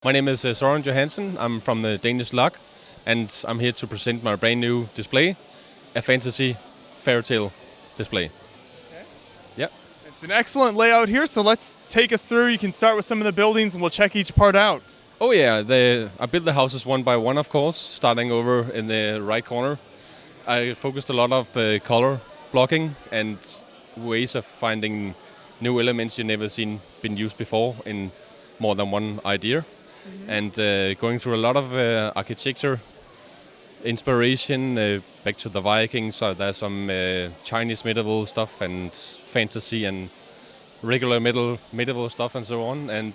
My name is Søren Johansen. I'm from the Danish LEGO, and I'm here to present my brand new display, a fantasy fairy tale display. Okay. Yeah. It's an excellent layout here, so let's take us through. You can start with some of the buildings and we'll check each part out. Oh yeah, I built the houses one by one, of course, starting over in the right corner. I focused a lot of color blocking and ways of finding new elements you've never been used before in more than one idea. And going through a lot of architecture inspiration back to the Vikings. So there's some Chinese medieval stuff and fantasy and regular medieval stuff and so on. And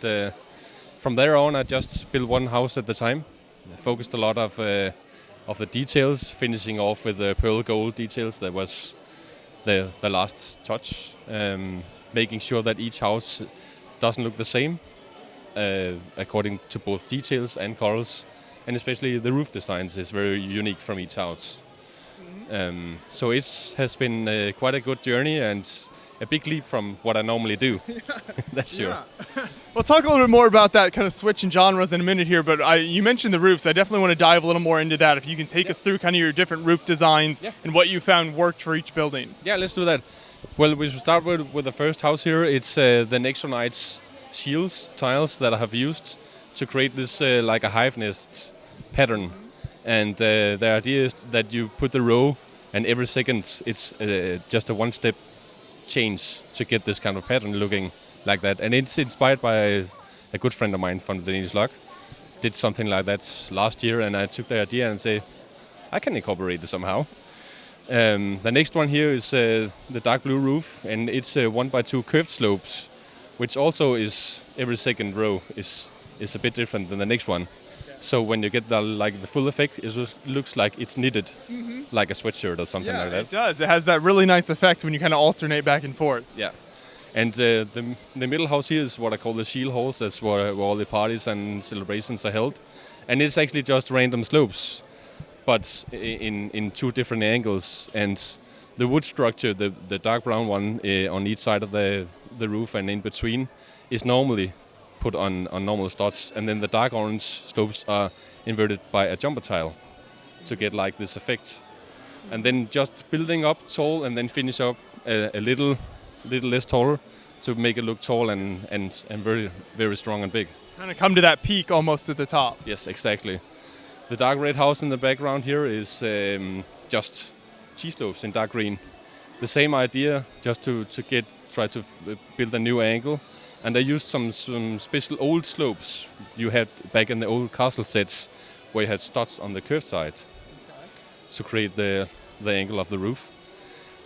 from there on, I just built one house at the time. I focused a lot of the details, finishing off with the pearl gold details. That was the last touch, making sure that each house doesn't look the same. According to both details and colors, and especially the roof designs is very unique from each house. So it has been quite a good journey and a big leap from what I normally do. That's sure. Yeah. We'll talk a little bit more about that kind of switch in genres in a minute here, but you mentioned the roofs. I definitely want to dive a little more into that. If you can take us through kind of your different roof designs and what you found worked for each building. Yeah, let's do that. Well, we should start with the first house here. It's the Nexonites shields, tiles that I have used to create this like a hive nest pattern. And the idea is that you put the row and every second it's just a one-step change to get this kind of pattern looking like that. And it's inspired by a good friend of mine from the Danish LEGO. Did something like that last year and I took the idea and say, I can incorporate it somehow. The next one here is the dark blue roof, and it's 1x2 curved slopes, which also is every second row is a bit different than the next one. So when you get the full effect, it just looks like it's knitted, like a sweatshirt or something like that. It does. It has that really nice effect when you kind of alternate back and forth. Yeah. And the middle house here is what I call the shield halls. That's where all the parties and celebrations are held. And it's actually just random slopes, but in two different angles. And the wood structure, the dark brown one on each side of the roof and in between, is normally put on normal studs, and then the dark orange slopes are inverted by a jumper tile to get like this effect. And then just building up tall and then finish up a little less taller to make it look tall and very, very strong and big. Kind of come to that peak almost at the top. Yes, exactly. The dark red house in the background here is just cheese slopes in dark green. The same idea, just to try to build a new angle. And I used some special old slopes you had back in the old castle sets, where you had studs on the curved side to create the angle of the roof.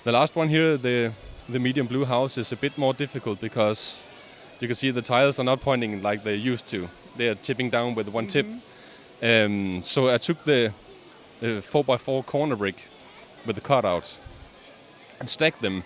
The last one here, the medium blue house, is a bit more difficult because you can see the tiles are not pointing like they used to. They are tipping down with one tip. So I took the 4x4 corner brick with the cutouts and stacked them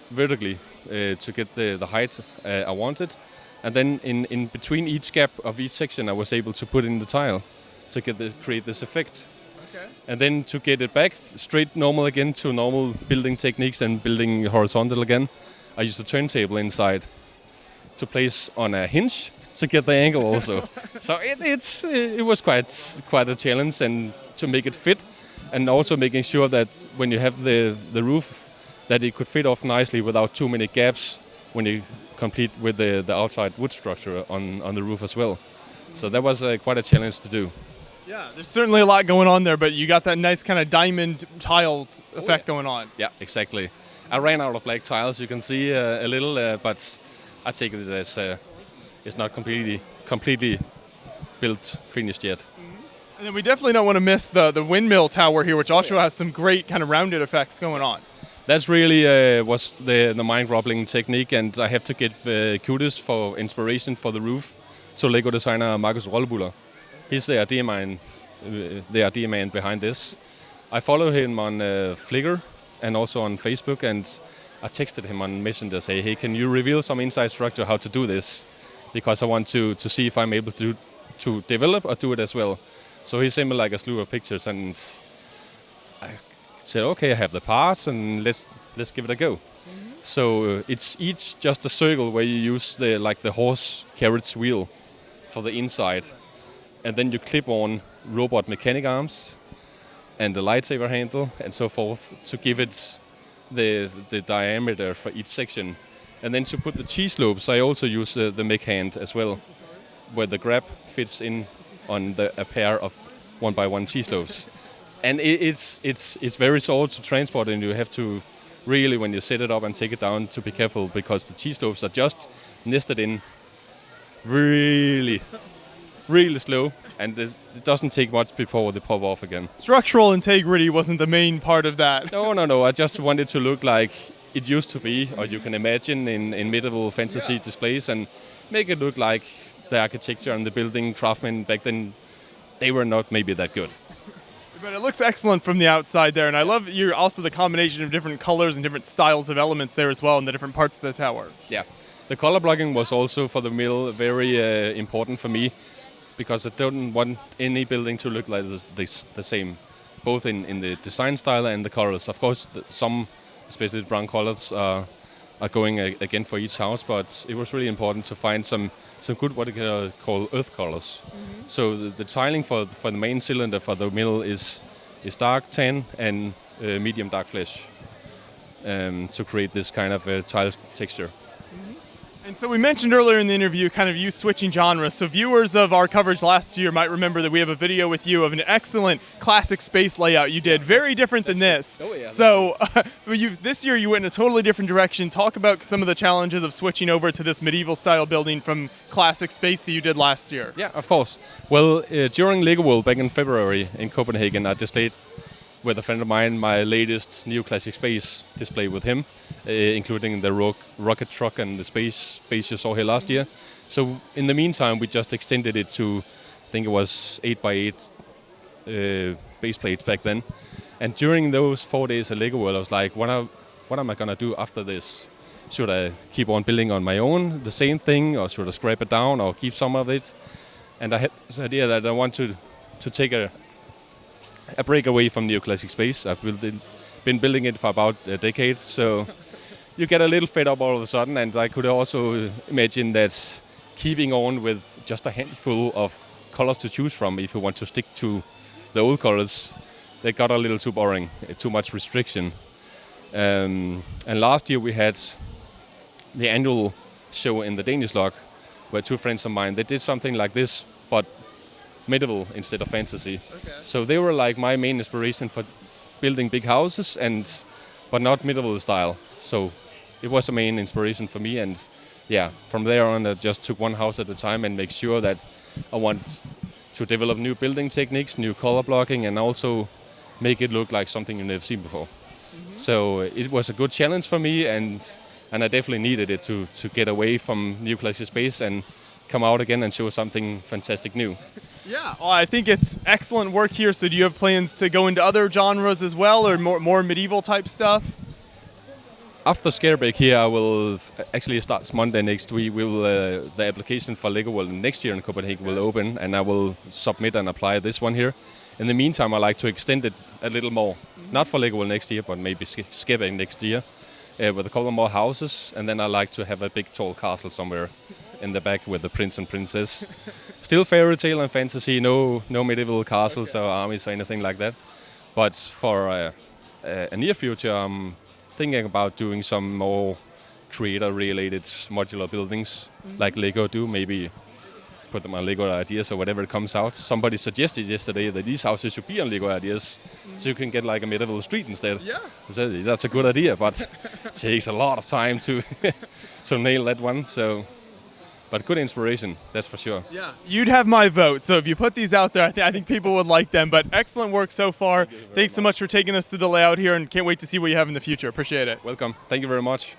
vertically to get the height I wanted. And then in between each gap of each section I was able to put in the tile to create this effect. Okay. And then to get it back straight normal again to normal building techniques and building horizontal again, I used a turntable inside to place on a hinge to get the angle also. So it was quite a challenge, and to make it fit, and also making sure that when you have the roof, that it could fit off nicely without too many gaps when you complete with the outside wood structure on the roof as well. So that was quite a challenge to do. Yeah, there's certainly a lot going on there, but you got that nice kind of diamond tiles effect going on. Yeah, exactly. I ran out of black tiles, you can see a little, but I take it as it's not completely built, finished yet. And then we definitely don't want to miss the windmill tower here, which also has some great kind of rounded effects going on. That's really was the mind-boggling technique, and I have to give kudos for inspiration for the roof to Lego designer Markus Rollebuller. He's the idea man behind this. I follow him on Flickr and also on Facebook, and I texted him on Messenger, say, hey, can you reveal some inside structure how to do this? Because I want to see if I'm able to develop or do it as well. So he sent me like a slew of pictures, and I said, okay, I have the parts, and let's give it a go. So it's each just a circle where you use the horse carriage wheel for the inside. And then you clip on robot mechanic arms and the lightsaber handle and so forth to give it the diameter for each section. And then to put the T-slopes, I also use the mech hand as well, where the grab fits in on a pair of 1x1 T-slopes. And it's very solid to transport, and you have to really, when you set it up and take it down, to be careful because the T-slopes are just nested in really slow, and it doesn't take much before they pop off again. Structural integrity wasn't the main part of that. No. I just want it to look like it used to be, or you can imagine in medieval fantasy displays, and make it look like the architecture and the building craftsmen back then, they were not maybe that good. But it looks excellent from the outside there, and I love also the combination of different colors and different styles of elements there as well in the different parts of the tower. Yeah, the color blocking was also for the mill very important for me, because I don't want any building to look like the same, both in the design style and the colors. Of course, some, especially the brown colors, are going again for each house, but it was really important to find some good, what you call earth colors. Mm-hmm. So the tiling for the main cylinder for the mill is dark tan and medium dark flesh, to create this kind of tile texture. And so we mentioned earlier in the interview kind of you switching genres. So viewers of our coverage last year might remember that we have a video with you of an excellent classic space layout you did. Very different than this. Oh, yeah. So this year you went in a totally different direction. Talk about some of the challenges of switching over to this medieval style building from classic space that you did last year. Yeah, of course. Well, during LEGO World back in February in Copenhagen, I just stayed with a friend of mine, my latest neoclassic space display with him, including the rocket truck and the space you saw here last year. So in the meantime, we just extended it to, I think it was 8x8 base plates back then. And during those 4 days at LEGO World, I was like, what am I going to do after this? Should I keep on building on my own, the same thing, or should I scrap it down or keep some of it? And I had this idea that I want to take a break away from neoclassic space. I've been building it for about a decade, so you get a little fed up all of a sudden, and I could also imagine that keeping on with just a handful of colors to choose from, if you want to stick to the old colors, they got a little too boring, too much restriction. And last year we had the annual show in the Danish Log, where two friends of mine, they did something like this, but medieval instead of fantasy. Okay. So they were like my main inspiration for building big houses, but not medieval style. So it was a main inspiration for me, and yeah, from there on I just took one house at a time and make sure that I want to develop new building techniques, new color blocking, and also make it look like something you've never seen before. Mm-hmm. So it was a good challenge for me, and I definitely needed it to get away from neoclassic space and come out again and show something fantastic new. Yeah, well, I think it's excellent work here. So do you have plans to go into other genres as well, or more medieval type stuff? After Skærbæk here, I will actually start Monday next week. The application for LEGO World next year in Copenhagen will open, and I will submit and apply this one here. In the meantime, I like to extend it a little more. Mm-hmm. Not for LEGO World next year, but maybe Skærbæk next year, with a couple more houses, and then I like to have a big tall castle somewhere in the back with the prince and princess. Still fairy tale and fantasy, no medieval castles or armies or anything like that. But for a near future, I'm thinking about doing some more creator-related modular buildings, like Lego do. Maybe put them on Lego Ideas or whatever comes out. Somebody suggested yesterday that these houses should be on Lego Ideas, so you can get like a medieval street instead. Yeah, so that's a good idea, but it takes a lot of time to to nail that one. So. But good inspiration, that's for sure. Yeah, you'd have my vote. So if you put these out there, I think people would like them. But excellent work so far. Thanks so much for taking us through the layout here, and can't wait to see what you have in the future. Appreciate it. Welcome. Thank you very much.